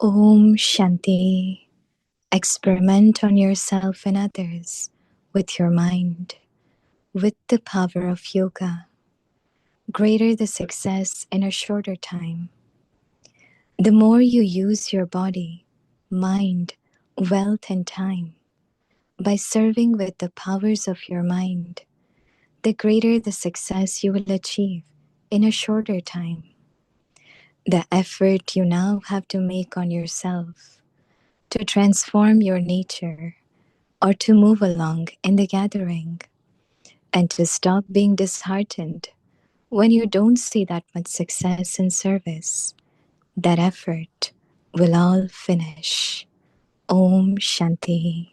Om Shanti. Experiment on yourself and others with your mind, with the power of yoga. Greater the success in a shorter time. The more you use your body, mind, wealth, and time by serving with the powers of your mind, the greater the success you will achieve in a shorter time. The effort you now have to make on yourself to transform your nature or to move along in the gathering and to stop being disheartened when you don't see that much success in service, that effort will all finish. Om Shanti.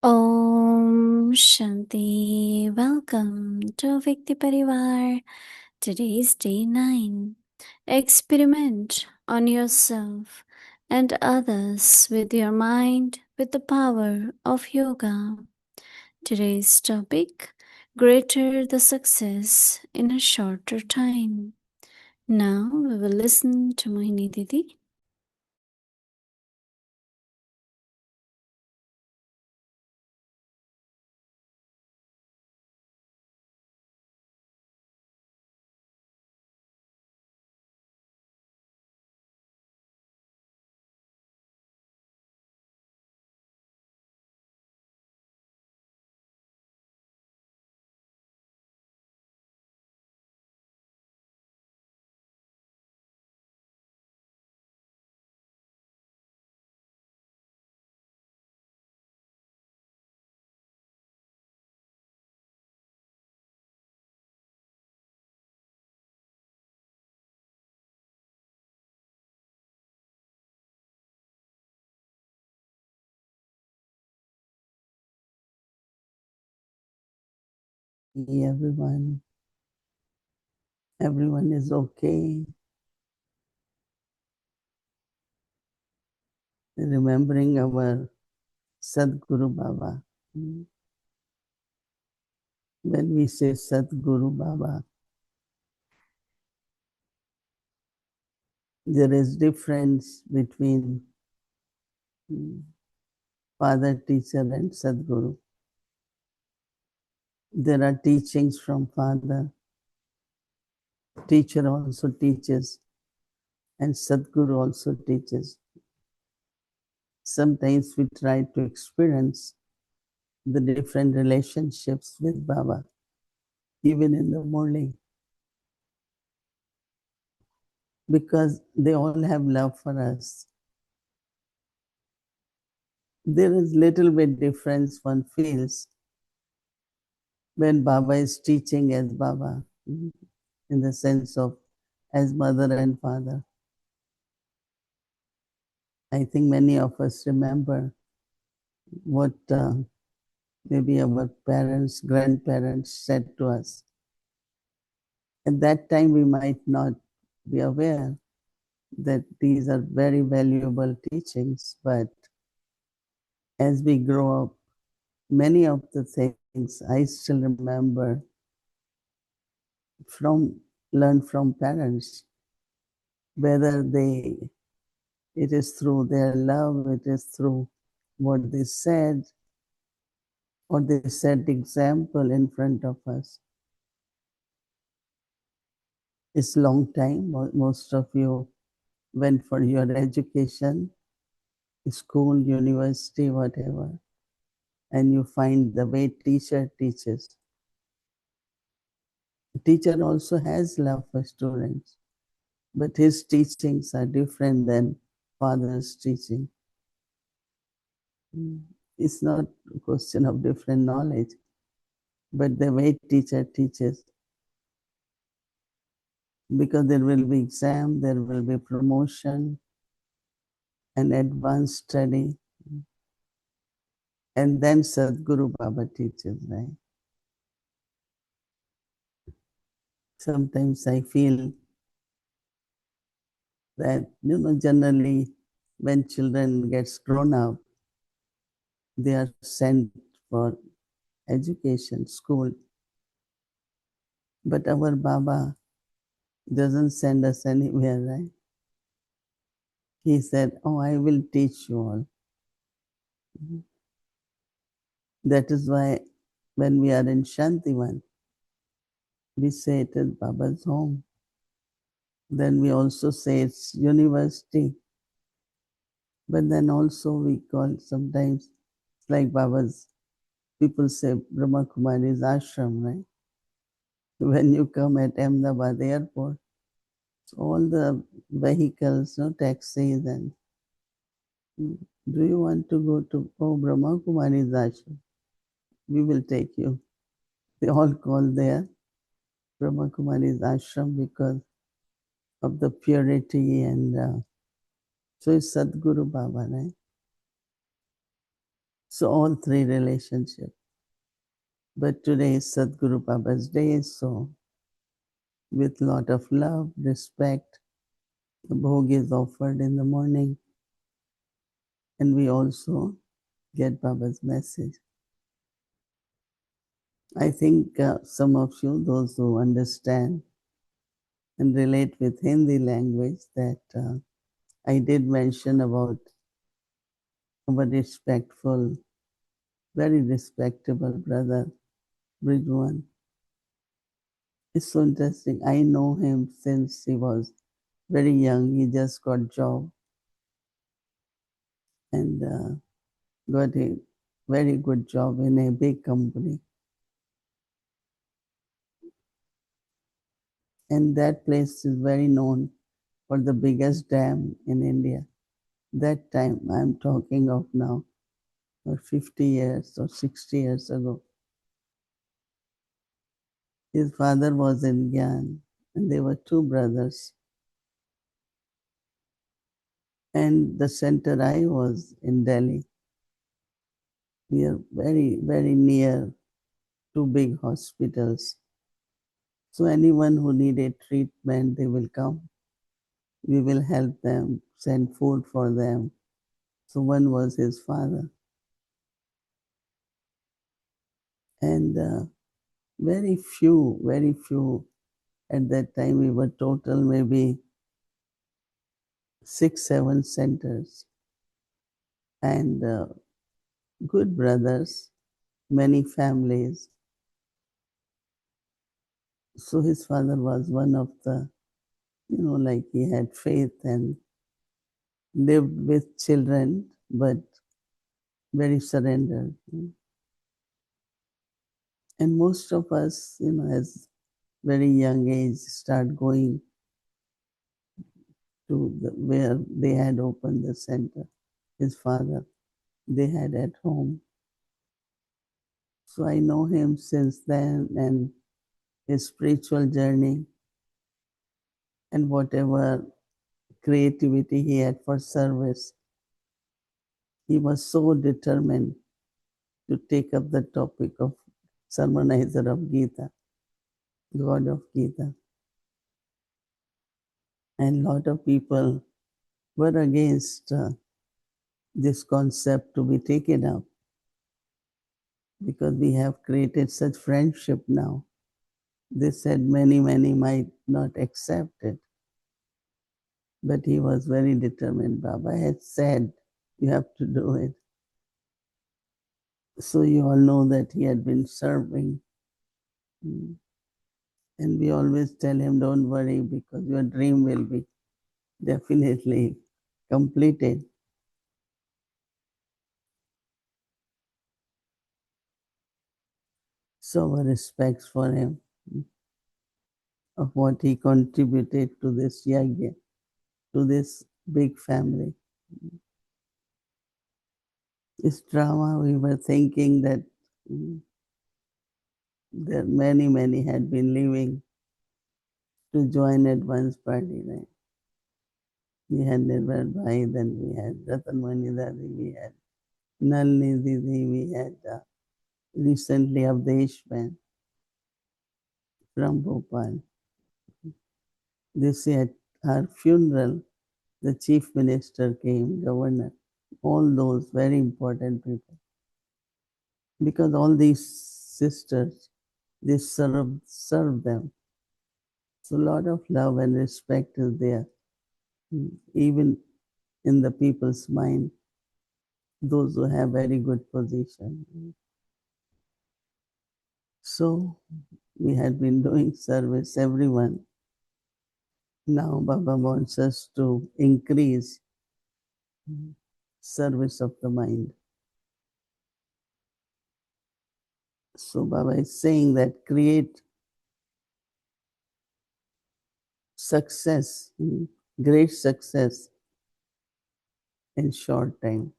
Om Shanti. Welcome to Vikti Parivar. Today is day 9. Experiment on yourself and others with your mind with the power of yoga. Today's topic: greater the success in a shorter time. Now we will listen to Mohini Didi. Everyone. Everyone is okay. Remembering our Sadguru Baba. When we say Sadguru Baba, there is difference between father, teacher and Sadguru. There are teachings from father. Teacher also teaches and Sadguru also teaches. Sometimes we try to experience the different relationships with Baba, even in the morning, because they all have love for us. There is little bit difference one feels when Baba is teaching as Baba, in the sense of as mother and father. I think many of us remember what maybe our parents, grandparents said to us. At that time, we might not be aware that these are very valuable teachings, but as we grow up, many of the things I still remember learn from parents, whether it is through their love, it is through what they said, or they set example in front of us. It's long time. Most of you went for your education, school, university, whatever, and you find the way teacher teaches. The teacher also has love for students, but his teachings are different than father's teaching. It's not a question of different knowledge, but the way teacher teaches. Because there will be exam, there will be promotion and advanced study. And then Sadguru Baba teaches, right? Sometimes I feel that, generally when children gets grown up, they are sent for education, school. But our Baba doesn't send us anywhere, right? He said, oh, I will teach you all. That is why when we are in Shantivan, we say it is Baba's home. Then we also say it's university. But then also we call sometimes, it's like Baba's, people say Brahma Kumari's ashram, right? When you come at Ahmedabad airport, so all the vehicles, taxis, and do you want to go to Brahma Kumari's ashram? We will take you. They all call there Brahma Kumari's ashram because of the purity and so is Sadguru Baba, right? So all three relationships. But today is Sadguru Baba's day, so with lot of love, respect, the bhog is offered in the morning, and we also get Baba's message. I think some of you, those who understand and relate with Hindi language, that I did mention about our respectful, very respectable brother, Bridwan. It's so interesting. I know him since he was very young. He just got job and got a very good job in a big company. And that place is very known for the biggest dam in India. That time, I'm talking of now, or 50 years or 60 years ago. His father was in Gyan, and they were two brothers. And the center I was in Delhi. We are very, very near two big hospitals. So anyone who needed treatment, they will come. We will help them, send food for them. So one was his father. And very few at that time, we were total maybe 6, 7 centers. And good brothers, many families. So his father was one of the, like he had faith and lived with children, but very surrendered. And most of us, as very young age, start going to where they had opened the center. His father, they had at home. So I know him since then and his spiritual journey and whatever creativity he had for service. He was so determined to take up the topic of sermonizer of Gita, God of Gita. And a lot of people were against this concept to be taken up because we have created such friendship now. They said many might not accept it. But he was very determined. Baba had said, you have to do it. So you all know that he had been serving. And we always tell him, don't worry, because your dream will be definitely completed. So our respects for him, of what he contributed to this yagya, to this big family. This drama, we were thinking that there many had been leaving to join advance party, right? We had Nirvar Bhai, then we had Ratan Mohini Didi, we had Nalini Didi, we had recently Avdesh Ben from Bhopal. They say at our funeral, the chief minister came, governor, all those very important people. Because all these sisters, they serve them. So a lot of love and respect is there, even in the people's mind, those who have very good position. So we had been doing service, everyone. Now Baba wants us to increase service of the mind. So Baba is saying that create success, great success in short time.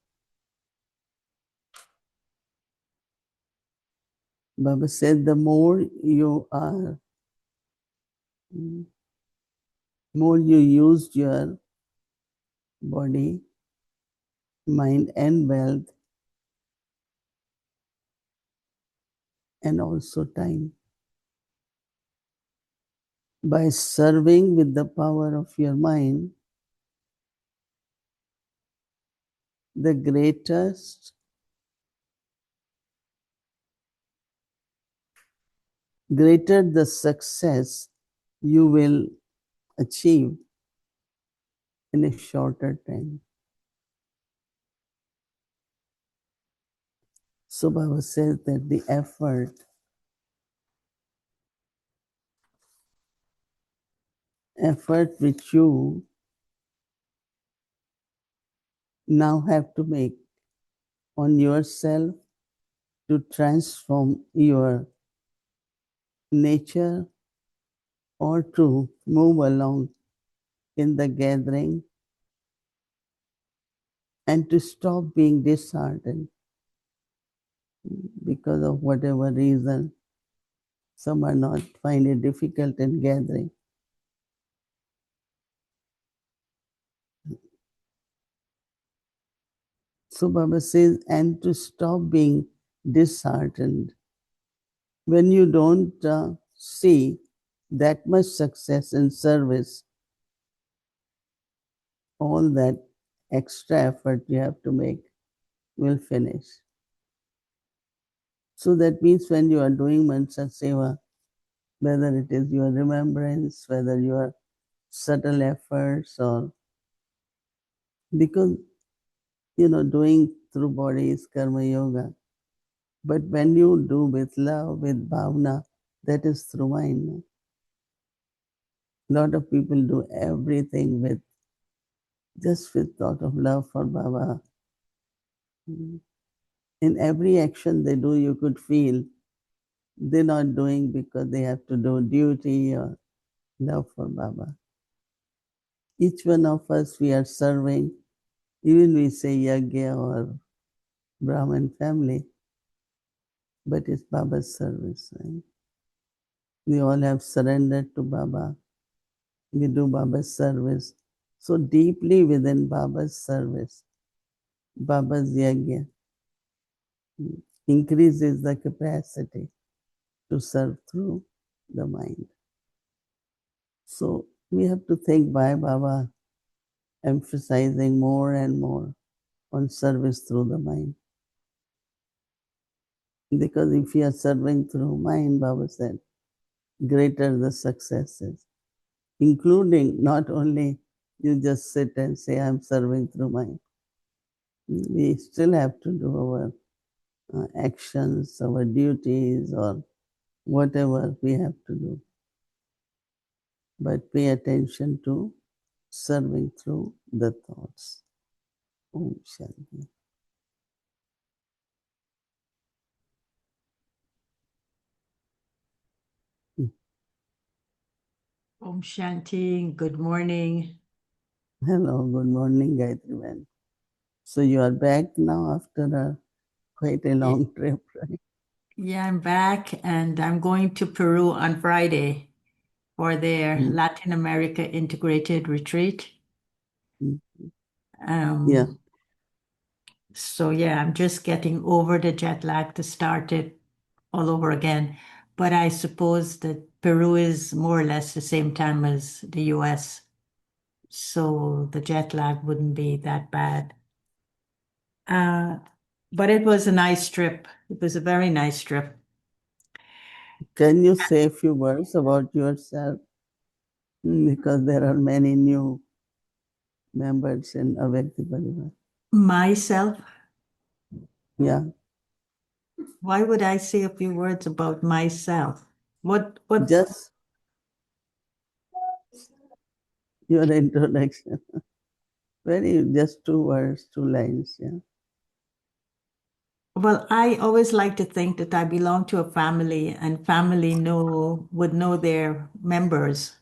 Baba said the more you are, more you used your body, mind and wealth, and also time. By serving with the power of your mind, the greater the success you will achieve in a shorter time. So Baba says that the effort which you now have to make on yourself to transform your nature or to move along in the gathering and to stop being disheartened because of whatever reason. Some are not find it difficult in gathering. So Baba says, and to stop being disheartened. When you don't see that much success in service, all that extra effort you have to make will finish. So that means when you are doing Mansa Seva, whether it is your remembrance, whether your subtle efforts, or because doing through body is karma yoga. But when you do with love, with bhavana, that is through mind. A lot of people do everything with just with thought of love for Baba. In every action they do, you could feel they're not doing because they have to do duty or love for Baba. Each one of us, we are serving, even we say yagya or Brahmin family, but it's Baba's service. Right? We all have surrendered to Baba. We do Baba's service. So deeply within Baba's service, Baba's yagya increases the capacity to serve through the mind. So we have to think why Baba emphasizing more and more on service through the mind. Because if you are serving through mind, Baba said, greater the success is. Including not only you just sit and say, I'm serving through mind. We still have to do our actions, our duties, or whatever we have to do. But pay attention to serving through the thoughts. Om Shanti. Om Shanti, good morning. Hello, good morning, Gayatri man. So you are back now after quite a long trip, right? Yeah, I'm back and I'm going to Peru on Friday for their Latin America Integrated Retreat. Yeah. So yeah, I'm just getting over the jet lag to start it all over again. But I suppose that Peru is more or less the same time as the US, so the jet lag wouldn't be that bad. But it was a nice trip. It was a very nice trip. Can you say a few words about yourself? Because there are many new members in Avyakti Parivar. Myself, Yeah, why would I say a few words about myself? What just your introduction. Just 2 words, 2 lines. Yeah. Well, I always like to think that I belong to a family and family would know their members.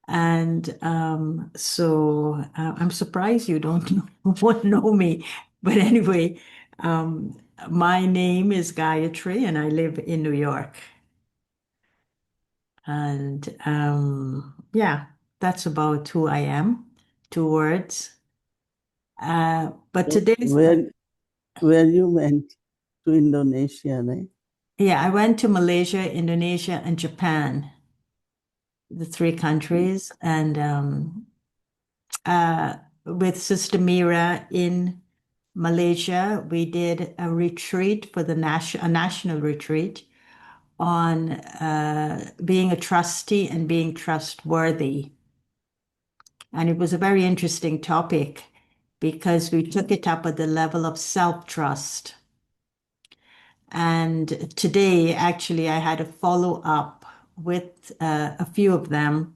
And I'm surprised you don't know me. But anyway, my name is Gayatri and I live in New York. And yeah, that's about who I am. 2 words. But today's, Where you went to Indonesia, right? yeah, I went to Malaysia, Indonesia, and Japan, the 3 countries, and with Sister Mira in Malaysia, we did a retreat for a national retreat on being a trustee and being trustworthy. And it was a very interesting topic because we took it up at the level of self-trust. And today, actually, I had a follow-up with a few of them,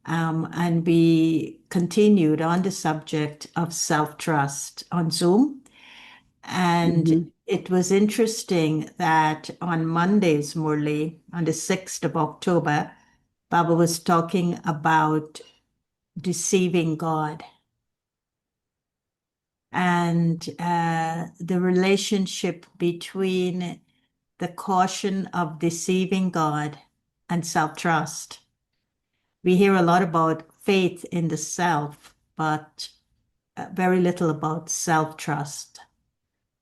and we continued on the subject of self-trust on Zoom. And it was interesting that on Mondays, Murli, on the 6th of October, Baba was talking about deceiving God and the relationship between the caution of deceiving God and self-trust. We hear a lot about faith in the self, but very little about self-trust.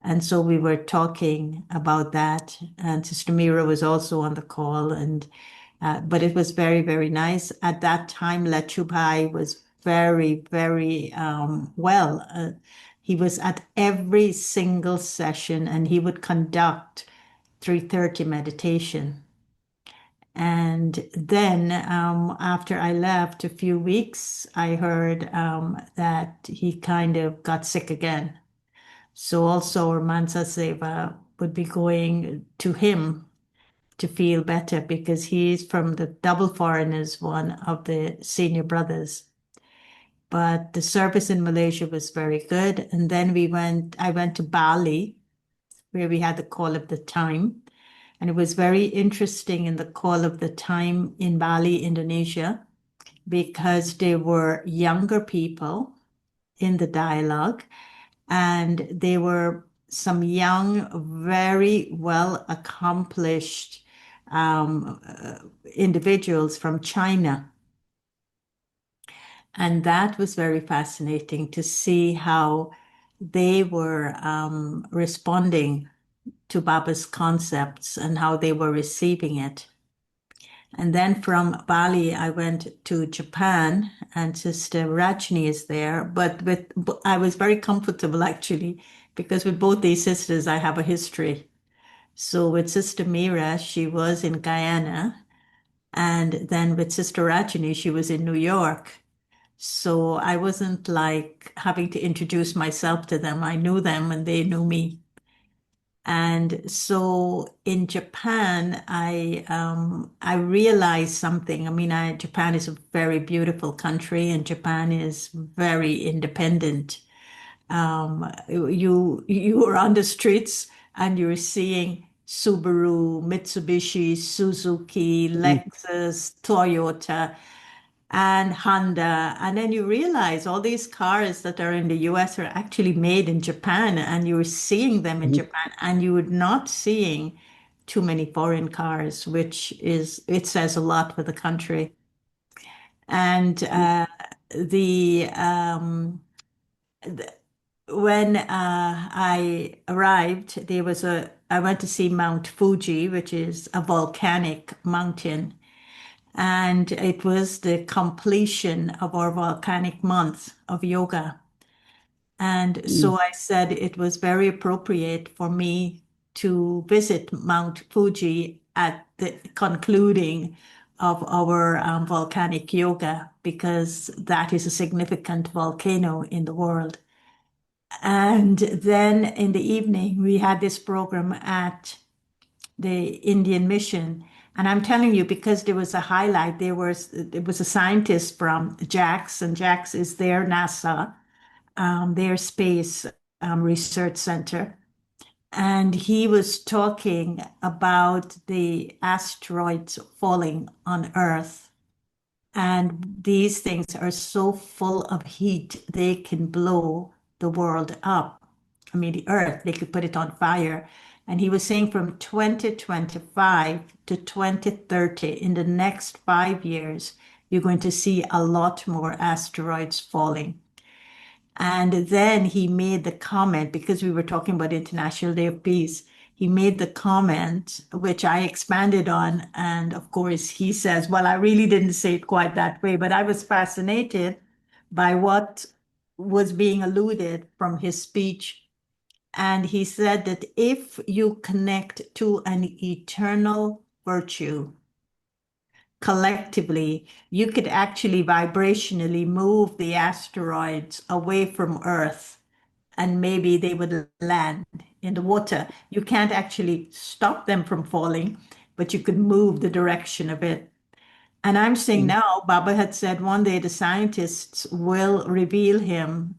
And so we were talking about that, and Sister Mira was also on the call, and but it was very, very nice. At that time, Lachubai was very, very well. He was at every single session, and he would conduct 3:30 meditation. And then after I left a few weeks, I heard that he kind of got sick again. So also Mansa Seva would be going to him to feel better because he's from the double foreigners, one of the senior brothers. But the service in Malaysia was very good. And then I went to Bali, where we had the call of the time. And it was very interesting in the call of the time in Bali, Indonesia, because there were younger people in the dialogue, and they were some young, very well accomplished individuals from China. And that was very fascinating to see how they were responding to Baba's concepts and how they were receiving it. And then from Bali, I went to Japan, and Sister Rajni is there. But I was very comfortable actually, because with both these sisters, I have a history. So with Sister Mira, she was in Guyana, and then with Sister Rajni, she was in New York. So I wasn't like having to introduce myself to them. I knew them and they knew me. And so in Japan, I realized something. I mean, Japan is a very beautiful country, and Japan is very independent. You were on the streets and you were seeing Subaru, Mitsubishi, Suzuki, Lexus, Toyota, and Honda. And then you realize all these cars that are in the US are actually made in Japan, and you're seeing them in Japan, and you're not seeing too many foreign cars, it says a lot for the country. And the when I arrived, I went to see Mount Fuji, which is a volcanic mountain. And it was the completion of our volcanic month of yoga. And so I said it was very appropriate for me to visit Mount Fuji at the concluding of our volcanic yoga, because that is a significant volcano in the world. And then in the evening, we had this program at the Indian mission. And I'm telling you, because there was a highlight, there was a scientist from JAX, and JAX is their NASA, their space research center. And he was talking about the asteroids falling on Earth. And these things are so full of heat, they can blow the world up. I mean, the Earth, they could put it on fire. And he was saying from 2025 to 2030, in the next 5 years, you're going to see a lot more asteroids falling. And then he made the comment, because we were talking about International Day of Peace, he made the comment, which I expanded on. And of course, he says, well, I really didn't say it quite that way, but I was fascinated by what was being alluded from his speech. And he said that if you connect to an eternal virtue, collectively, you could actually vibrationally move the asteroids away from Earth, and maybe they would land in the water. You can't actually stop them from falling, but you could move the direction of it. And I'm saying now, Baba had said one day the scientists will reveal him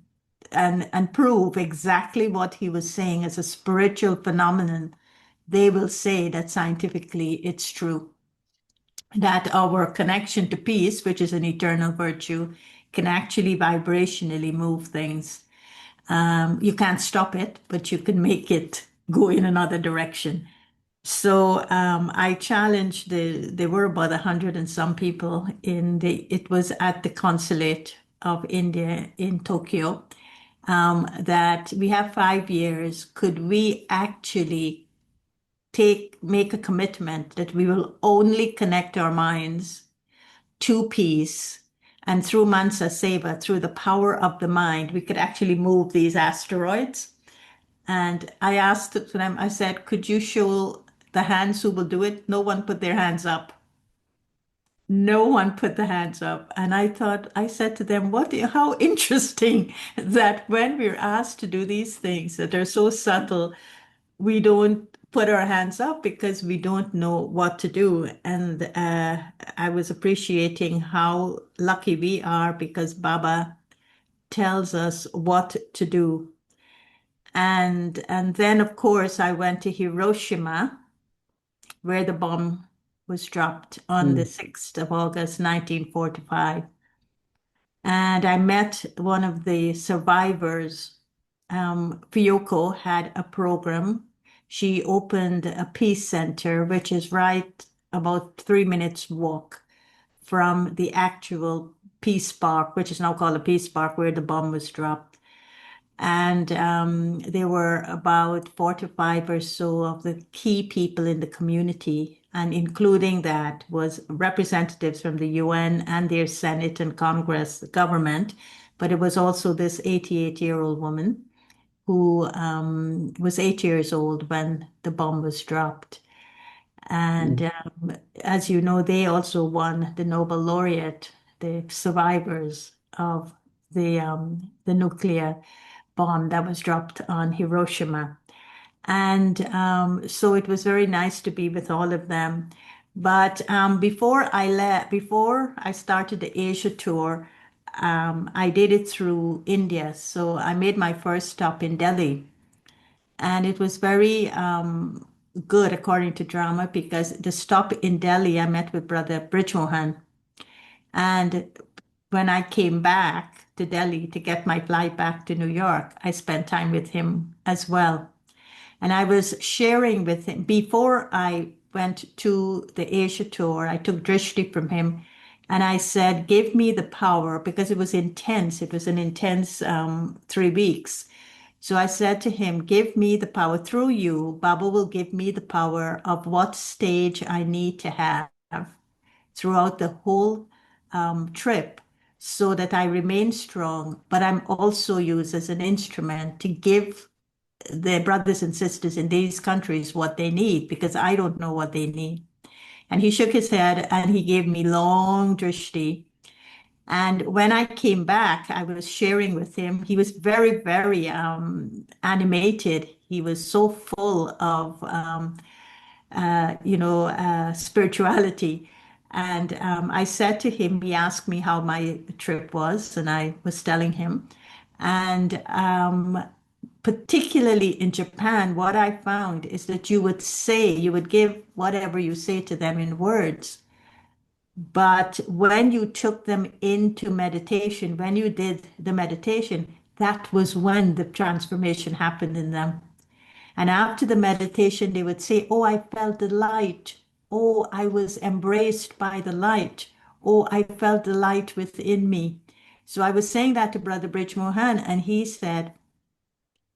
and prove exactly what he was saying as a spiritual phenomenon. They will say that scientifically it's true, that our connection to peace, which is an eternal virtue, can actually vibrationally move things. You can't stop it, but you can make it go in another direction. So I challenged there were about 100 and some people it was at the consulate of India in Tokyo, that we have 5 years. Could we actually make a commitment that we will only connect our minds to peace, and through Mansa Seva, through the power of the mind, we could actually move these asteroids? And I asked them, I said, could you show the hands who will do it? No one put their hands up. No one put the hands up. And I said to them, how interesting that when we're asked to do these things that are so subtle, we don't put our hands up because we don't know what to do. And I was appreciating how lucky we are, because Baba tells us what to do. And then, of course, I went to Hiroshima, where the bomb was dropped on the 6th of August, 1945. And I met one of the survivors. Fuyoko had a program. She opened a peace center, which is right about 3 minutes walk from the actual Peace Park, which is now called a Peace Park, where the bomb was dropped. And there were about 45 or so of the key people in the community, and including that was representatives from the UN and their Senate and Congress, the government. But it was also this 88-year-old woman who was 8 years old when the bomb was dropped. And as you know, they also won the Nobel laureate, the survivors of the nuclear bomb that was dropped on Hiroshima. And so it was very nice to be with all of them. But before I started the Asia tour, I did it through India. So I made my first stop in Delhi. And it was very good, according to drama, because the stop in Delhi, I met with Brother Bridgemohan. And when I came back to Delhi to get my flight back to New York, I spent time with him as well. And I was sharing with him before I went to the Asia tour. I took Drishti from him, and I said, give me the power, because it was intense. It was an intense 3 weeks. So I said to him, give me the power through you. Baba will give me the power of what stage I need to have throughout the whole trip so that I remain strong, but I'm also used as an instrument to give the brothers and sisters in these countries what they need, because I don't know what they need. And he shook his head and he gave me long drishti. And when I came back, I was sharing with him. He was very, very animated. He was so full of, spirituality. And I said to him, he asked me how my trip was, and I was telling him. And particularly in Japan, what I found is that you would give whatever you say to them in words. But when you took them into meditation, when you did the meditation, that was when the transformation happened in them. And after the meditation, they would say, "Oh, I felt the light. Oh, I was embraced by the light. Oh, I felt the light within me." So I was saying that to Brother Bridge Mohan, and he said,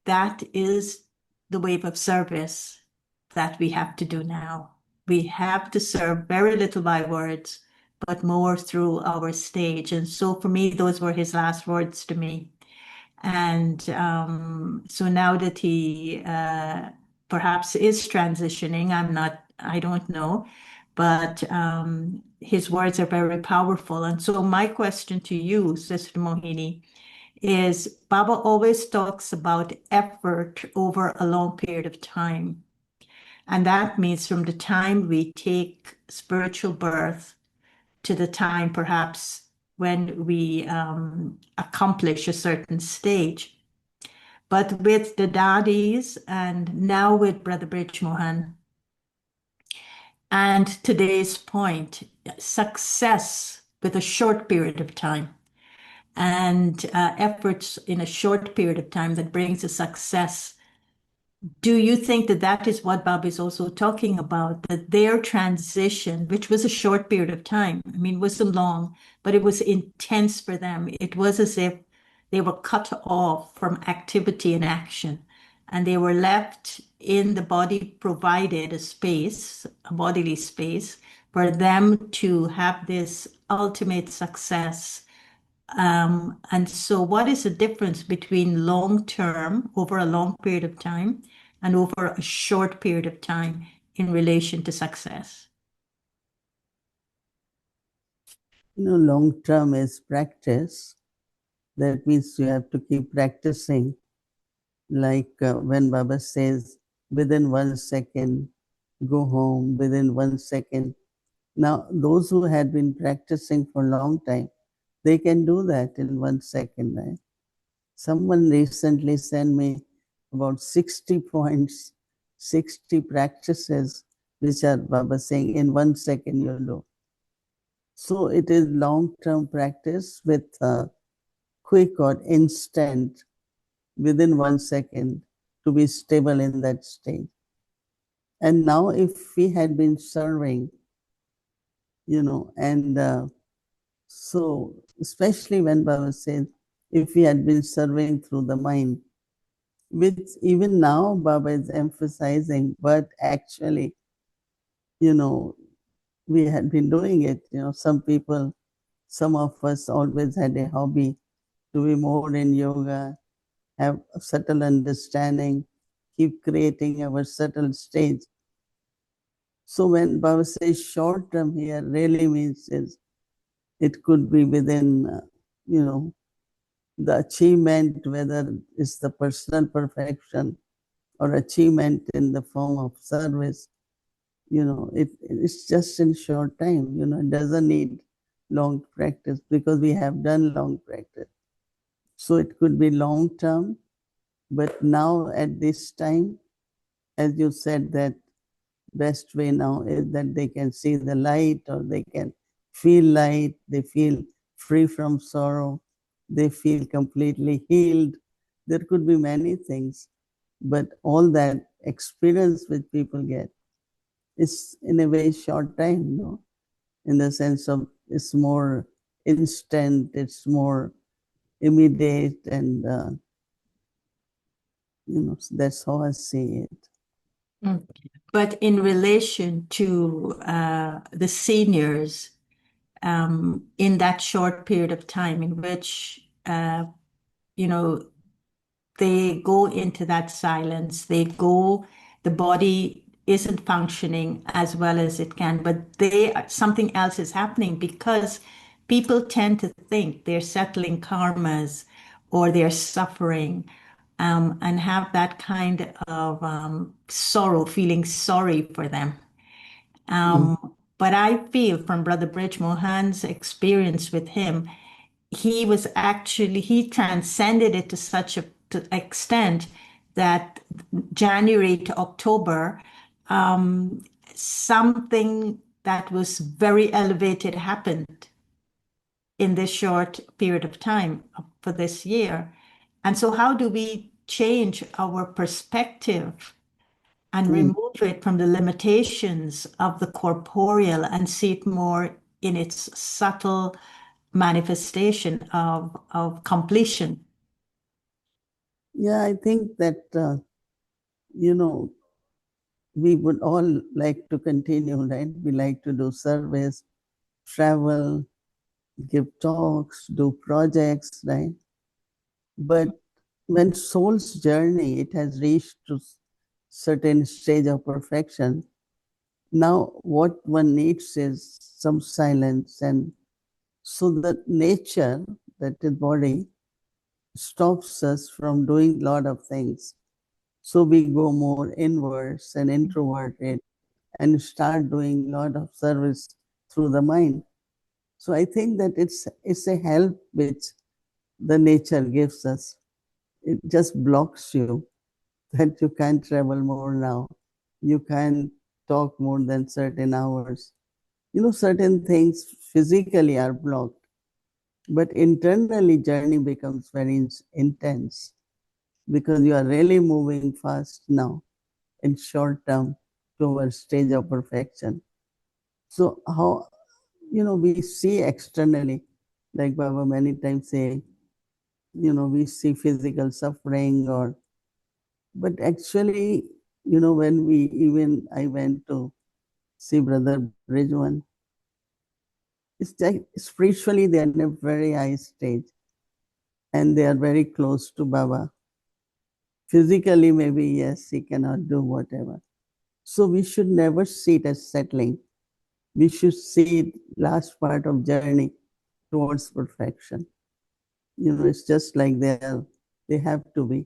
that is the wave of service that we have to do now. We have to serve very little by words, but more through our stage. And so for me, those were his last words to me. And so now that he perhaps is transitioning, I don't know, but his words are very powerful. And so my question to you, Sister Mohini, is Baba always talks about effort over a long period of time. And that means from the time we take spiritual birth to the time perhaps when we accomplish a certain stage. But with the Dadis and now with Brother Bridge Mohan, and today's point, success with a short period of time and efforts in a short period of time that brings a success. Do you think that that is what Bob is also talking about, that their transition, which was a short period of time, I mean, it wasn't long, but it was intense for them. It was as if they were cut off from activity and action, and they were left in the body provided a space, a bodily space, for them to have this ultimate success. And so what is the difference between long term, over a long period of time, and over a short period of time in relation to success? Long term is practice. That means you have to keep practicing. Like when Baba says, within 1 second, go home, within 1 second. Now, those who had been practicing for a long time, they can do that in 1 second. Right? Someone recently sent me about 60 points, 60 practices, which are Baba saying in 1 second you do. So it is long-term practice with quick or instant, within 1 second, to be stable in that state. And now if we had been serving, and so especially when Baba says, if we had been serving through the mind, which even now Baba is emphasizing, but actually, we had been doing it. Some of us always had a hobby to be more in yoga, have a subtle understanding, keep creating our subtle stage. So when Baba says short term here, really means is it could be within, the achievement, whether it's the personal perfection or achievement in the form of service. It's just in short time. It doesn't need long practice because we have done long practice. So it could be long term, but now at this time, as you said, that best way now is that they can see the light or they can feel light, they feel free from sorrow, they feel completely healed. There could be many things, but all that experience which people get is in a very short time, in the sense of it's more instant, it's more immediate, and that's how I see it. But in relation to the seniors, in that short period of time in which, you know, they go into that silence, the body isn't functioning as well as it can, but something else is happening because people tend to think they're settling karmas or they're suffering, and have that kind of sorrow, feeling sorry for them. But I feel from Brother Bridge Mohan's experience with him, he transcended it to such a extent that January to October, something that was very elevated happened in this short period of time for this year. And so, how do we change our perspective and remove it from the limitations of the corporeal and see it more in its subtle manifestation of completion? Yeah, I think that, you know, we would all like to continue, right? We like to do service, travel, give talks, do projects, right? But when soul's journey, it has reached to certain stage of perfection, now what one needs is some silence. And so the nature, that is body, stops us from doing a lot of things. So we go more inwards and introverted and start doing a lot of service through the mind. So I think that it's a help which the nature gives us. It just blocks you that you can't travel more now. You can't talk more than certain hours. Certain things physically are blocked, but internally journey becomes very intense because you are really moving fast now in short term towards stage of perfection. So how, we see externally, like Baba many times say, we see physical suffering but actually, when I went to see Brother Bridgewan, it's like spiritually they are in a very high stage and they are very close to Baba. Physically, maybe, yes, he cannot do whatever. So we should never see it as settling. We should see it last part of journey towards perfection. It's just like they have to be.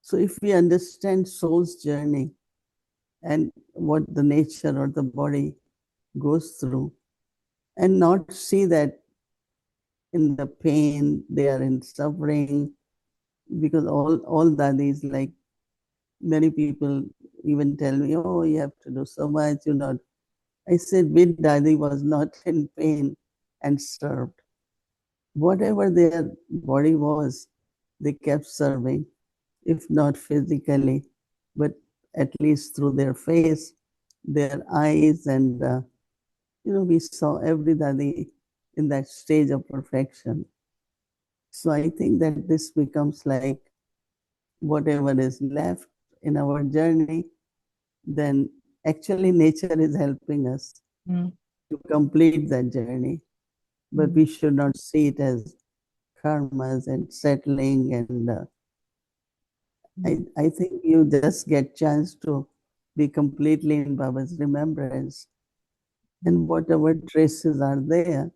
So if we understand soul's journey and what the nature or the body goes through, and not see that in the pain, they are in suffering, because all dadis, like many people even tell me, oh, you have to do so much, not. I said, with Dadi was not in pain and served. Whatever their body was, they kept serving, if not physically, but at least through their face, their eyes, and we saw everybody in that stage of perfection. So I think that this becomes like whatever is left in our journey, then actually nature is helping us to complete that journey. But we should not see it as karmas and settling. And I think you just get chance to be completely in Baba's remembrance. And whatever traces are there,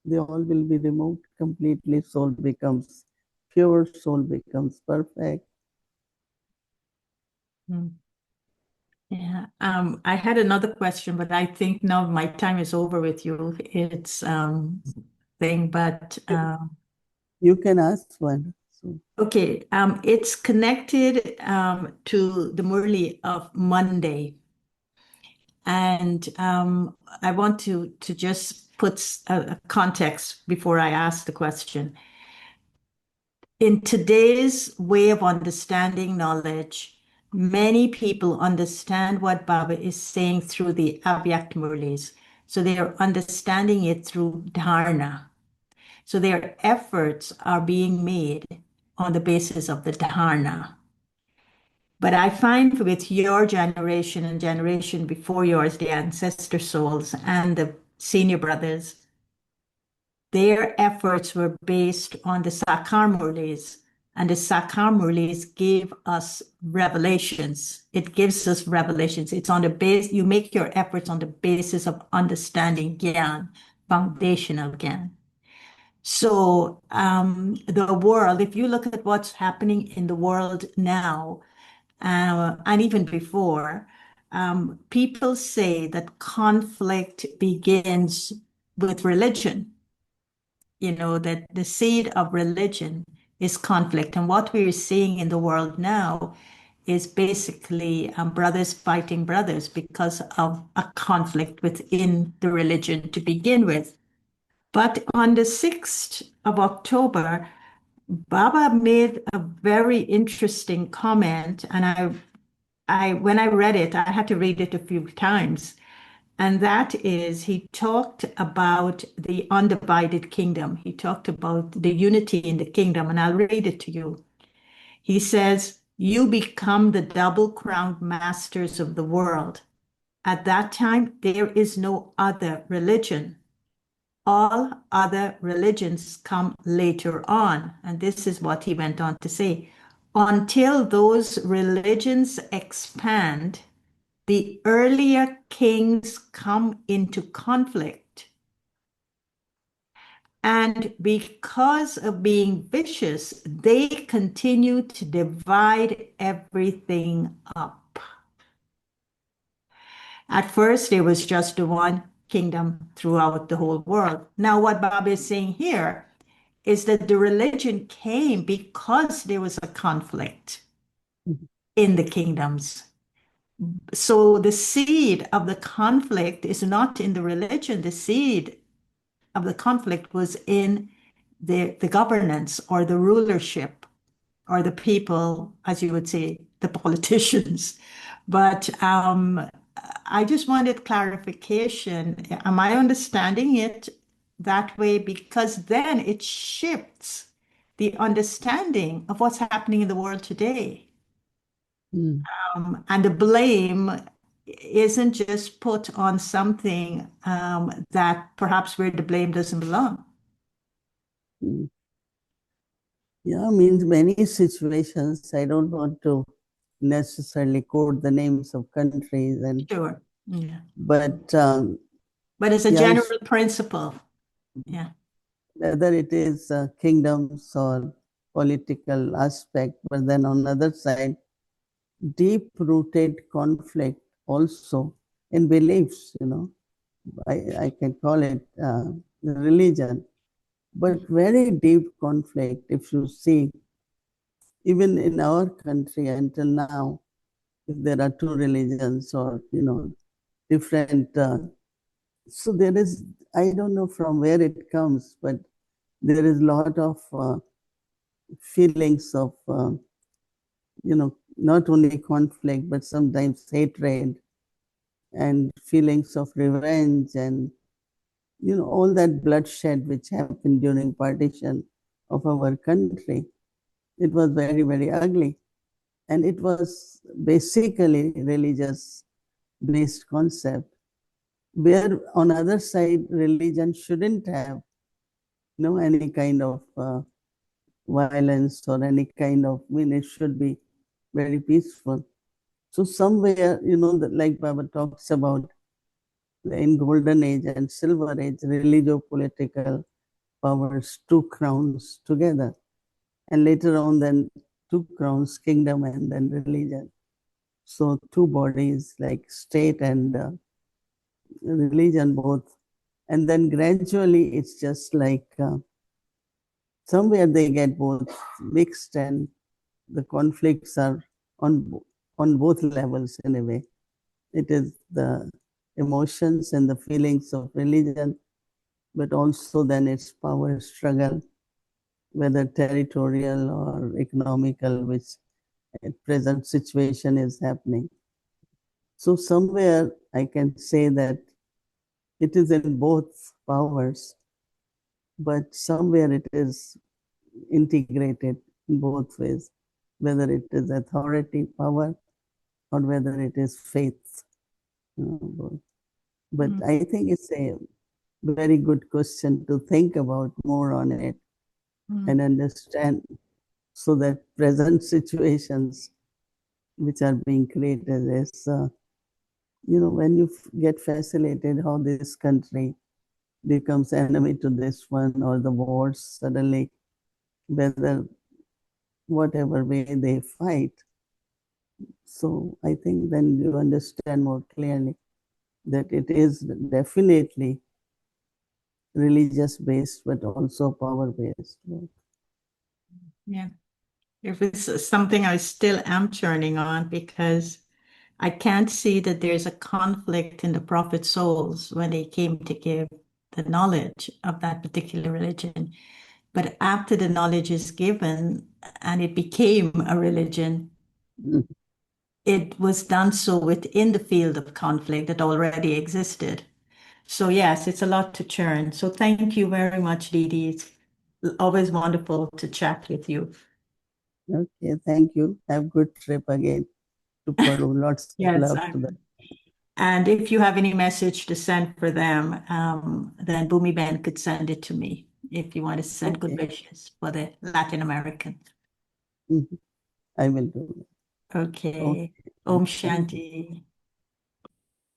they all will be removed completely. Soul becomes pure, soul becomes perfect. Yeah. I had another question, but I think now my time is over with you. It's thing, but you can ask one. So. Okay. It's connected to the Murli of Monday. And I want to just put a context before I ask the question. In today's way of understanding knowledge, many people understand what Baba is saying through the Abhyakt Murlis. So they are understanding it through dharana. So their efforts are being made on the basis of the dharana. But I find with your generation and generation before yours, the ancestor souls and the senior brothers, their efforts were based on the Sakar Murlis, and the Sakar Murlis give us revelations. It gives us revelations. It's on the base, you make your efforts on the basis of understanding Gyan, foundational Gyan. So the world, if you look at what's happening in the world now, and even before, people say that conflict begins with religion. You know, that the seed of religion is conflict. And what we're seeing in the world now is basically brothers fighting brothers because of a conflict within the religion to begin with. But on the 6th of October, Baba made a very interesting comment, and I when I read it, I had to read it a few times. And that is, he talked about the undivided kingdom. He talked about the unity in the kingdom, and I'll read it to you. He says, "You become the double-crowned masters of the world. At that time, there is no other religion. All other religions come later on." And this is what he went on to say. "Until those religions expand, the earlier kings come into conflict. And because of being vicious, they continue to divide everything up. At first, there was just the one kingdom throughout the whole world. Now, what Bob is saying here is that the religion came because there was a conflict in the kingdoms. So the seed of the conflict is not in the religion. The seed of the conflict was in the governance or the rulership or the people, as you would say, the politicians. But I just wanted clarification. Am I understanding it that way? Because then it shifts the understanding of what's happening in the world today. Mm. And the blame isn't just put on something that perhaps where the blame doesn't belong. Mm. Yeah, means many situations. I don't want to necessarily quote the names of countries, and Sure. Yeah. but But it's a yeah, general principle. Yeah. whether it is kingdoms or political aspect, but then on the other side, deep-rooted conflict also in beliefs. I can call it religion, but very deep conflict. If you see, even in our country until now, if there are two religions or different, so there is, I don't know from where it comes, but there is a lot of feelings of not only conflict but sometimes hatred and feelings of revenge, and all that bloodshed which happened during partition of our country. It was very, very ugly. And it was basically religious based concept, where on other side, religion shouldn't have any kind of violence or any kind of, it should be very peaceful. So somewhere, like Baba talks about in golden age and silver age, religio-political powers, two crowns together. And later on, then two crowns, kingdom and then religion. So two bodies like state and religion both. And then gradually it's just like somewhere they get both mixed, and the conflicts are on both levels in a way. It is the emotions and the feelings of religion, but also then its power struggle, whether territorial or economical, which at present situation is happening. So somewhere I can say that it is in both powers, but somewhere it is integrated in both ways, whether it is authority, power, or whether it is faith. But I think it's very good question to think about more on it and understand, so that present situations which are being created is, when you get fascinated how this country becomes enemy to this one, or the wars suddenly, whether whatever way they fight. So I think then you understand more clearly that it is definitely religious based, but also power based. Yeah. If it's something I still am churning on, because I can't see that there's a conflict in the prophet's souls when they came to give the knowledge of that particular religion. But after the knowledge is given and it became a religion, Mhm. it was done so within the field of conflict that already existed. So yes, it's a lot to churn. So thank you very much, Didi. It's always wonderful to chat with you. Okay, thank you. Have good trip again to Peru. Lots of Yes, love to them. and if you have any message to send for them, then Boomy Ben could send it to me if you want to send good Okay. wishes for the Latin American. Mhm. I will do that. Okay. Okay. Om Thank you. Shanti.